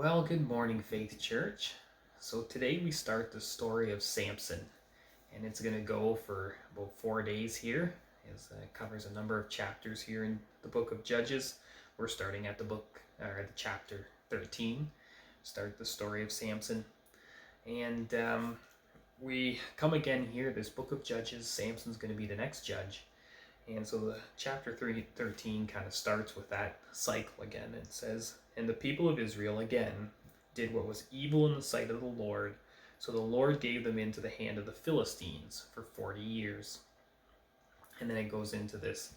Well, good morning, Faith Church. So today we start the story of Samson, and it's going to go for about 4 days here. It covers a number of chapters here in the book of Judges. We're starting at the chapter 13. Start the story of Samson, and we come again here. This book of Judges. Samson's going to be the next judge, and so the chapter 13 kind of starts with that cycle again. It says, "And the people of Israel again did what was evil in the sight of the Lord. So the Lord gave them into the hand of the Philistines for 40 years. And then it goes into this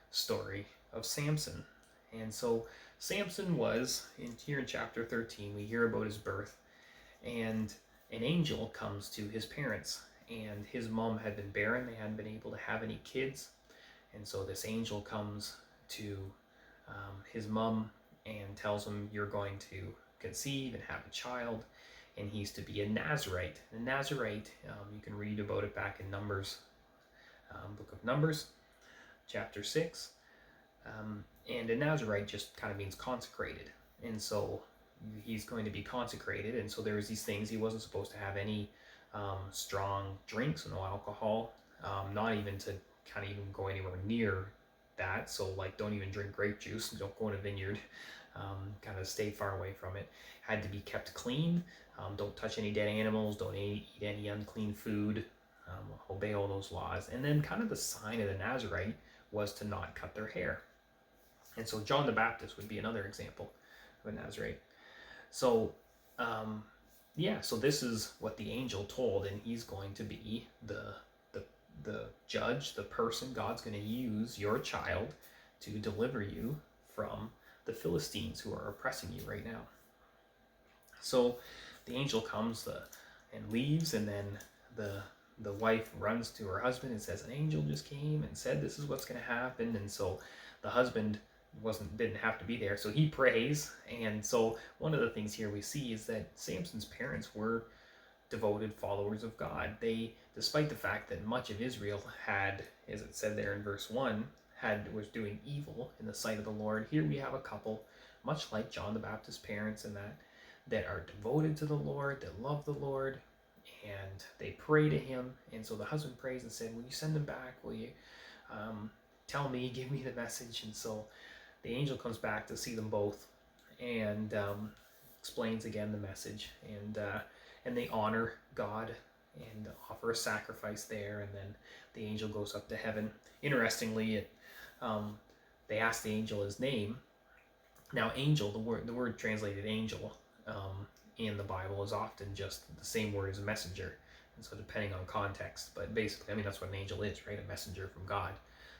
story of Samson. And so Samson was, here in chapter 13, we hear about his birth. And an angel comes to his parents. And his mom had been barren. They hadn't been able to have any kids. And so this angel comes to his mom and tells him, you're going to conceive and have a child, and he's to be a Nazarite. A Nazarite, you can read about it back in Numbers, book of Numbers, chapter 6. And a Nazarite just kind of means consecrated. And so he's going to be consecrated. And so there's these things. He wasn't supposed to have any strong drinks, no alcohol, not even to kind of even go anywhere near that. So like, don't even drink grape juice, don't go in a vineyard, kind of stay far away from it. Had to be kept clean. Don't touch any dead animals, don't eat any unclean food, obey all those laws. And then kind of the sign of the Nazarite was to not cut their hair. And so John the Baptist would be another example of a Nazarite. So so this is what the angel told, and he's going to be the judge, the person God's going to use, your child, to deliver you from the Philistines who are oppressing you right now. So the angel comes and leaves, and then the wife runs to her husband and says, an angel just came and said this is what's going to happen. And so the husband didn't have to be there, so he prays. And so one of the things here we see is that Samson's parents were devoted followers of God. They, despite the fact that much of Israel had, as it said there in verse 1, was doing evil in the sight of the Lord, here we have a couple, much like John the Baptist's parents, and that are devoted to the Lord, that love the Lord, and they pray to him. And so the husband prays and said, will you send him back? Will you tell me, give me the message? And so the angel comes back to see them both, and explains again the message, and they honor God and offer a sacrifice there, and then the angel goes up to heaven. Interestingly, they ask the angel his name. Now, angel, the word translated angel in the Bible is often just the same word as a messenger, and so depending on context, but basically, I mean, that's what an angel is, right? A messenger from God.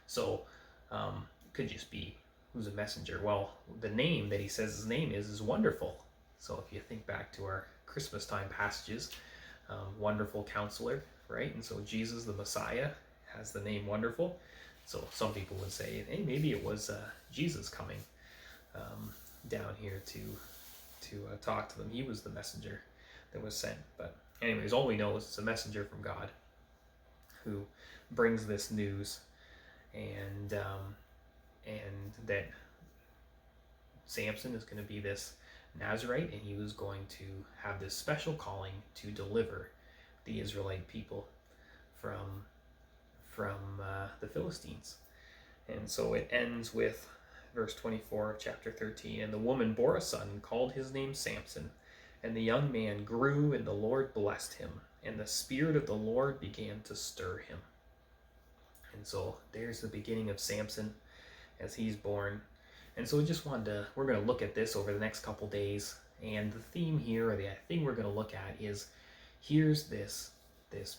So it could just be, who's a messenger? Well, the name that he says his name is Wonderful. So if you think back to our Christmas time passages, Wonderful Counselor, right? And so Jesus, the Messiah, has the name Wonderful. So some people would say, hey, maybe it was Jesus coming down here to talk to them. He was the messenger that was sent. But anyways, all we know is it's a messenger from God who brings this news, and that Samson is going to be this Nazarite, and he was going to have this special calling to deliver the Israelite people from the Philistines. And so it ends with verse 24 of chapter 13. And the woman bore a son and called his name Samson. And the young man grew, and the Lord blessed him, and the Spirit of the Lord began to stir him. And so there's the beginning of Samson as he's born. And so we're going to look at this over the next couple days. And the theme here, or the thing we're going to look at, is here's this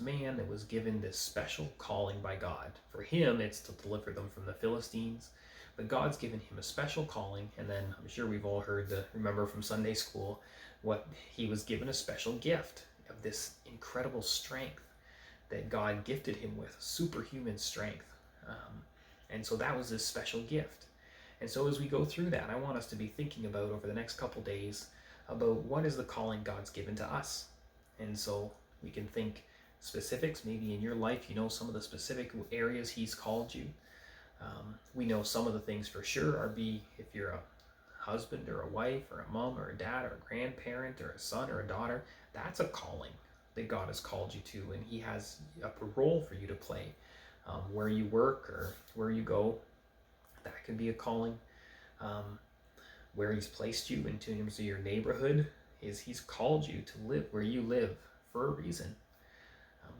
man that was given this special calling by God. For him, it's to deliver them from the Philistines. But God's given him a special calling. And then I'm sure we've all remember from Sunday school, what he was given a special gift of this incredible strength that God gifted him with, superhuman strength. And so that was this special gift. And so as we go through that, I want us to be thinking about over the next couple days about what is the calling God's given to us. And so we can think specifics, maybe in your life, some of the specific areas he's called you. We know some of the things for sure if you're husband or a wife or a mom or a dad or a grandparent or a son or a daughter, that's a calling that God has called you to, and he has a role for you to play. Where you work or where you go, that can be a calling. Where he's placed you in terms of your neighborhood, is he's called you to live where you live for a reason.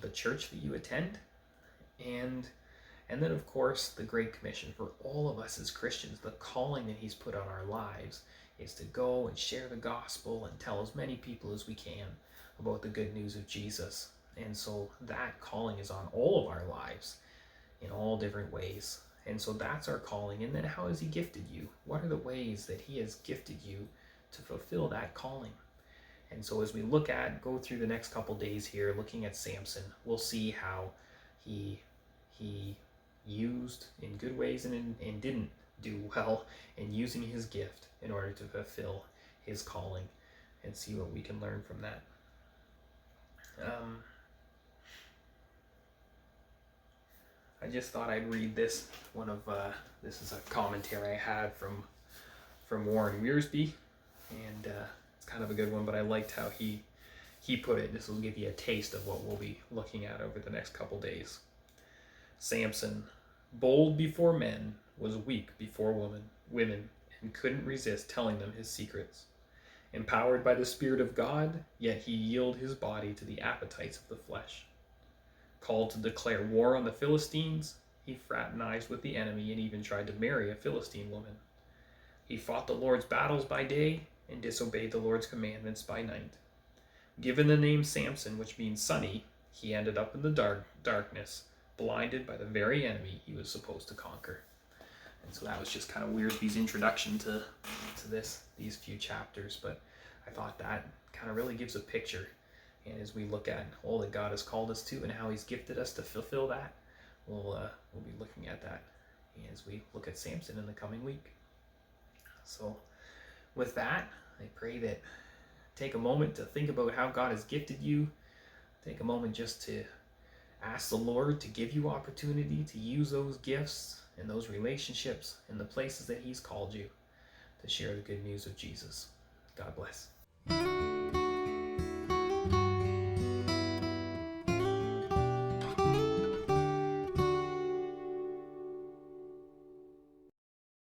The church that you attend, and then of course the Great Commission for all of us as Christians, the calling that he's put on our lives is to go and share the gospel and tell as many people as we can about the good news of Jesus. And so that calling is on all of our lives in all different ways. And so that's our calling. And then how has he gifted you? What are the ways that he has gifted you to fulfill that calling? And so as we go through the next couple days here, looking at Samson, we'll see how he used in good ways and didn't do well in using his gift in order to fulfill his calling, and see what we can learn from that. I just thought I'd read this. This is a commentary I had from Warren Wiersbe, and it's kind of a good one, but I liked how he put it. This will give you a taste of what we'll be looking at over the next couple days. Samson, bold before men, was weak before women, and couldn't resist telling them his secrets. Empowered by the Spirit of God, yet he yielded his body to the appetites of the flesh. Called to declare war on the Philistines, he fraternized with the enemy and even tried to marry a Philistine woman. He fought the Lord's battles by day and disobeyed the Lord's commandments by night. Given the name Samson, which means sunny, he ended up in the darkness, blinded by the very enemy he was supposed to conquer. And so that was just kind of Wiersbe's introduction to these few chapters, but I thought that kind of really gives a picture. And as we look at all that God has called us to and how he's gifted us to fulfill that, we'll be looking at that as we look at Samson in the coming week. So with that, I pray that take a moment to think about how God has gifted you. Take a moment just to ask the Lord to give you opportunity to use those gifts and those relationships in the places that he's called you to share the good news of Jesus. God bless.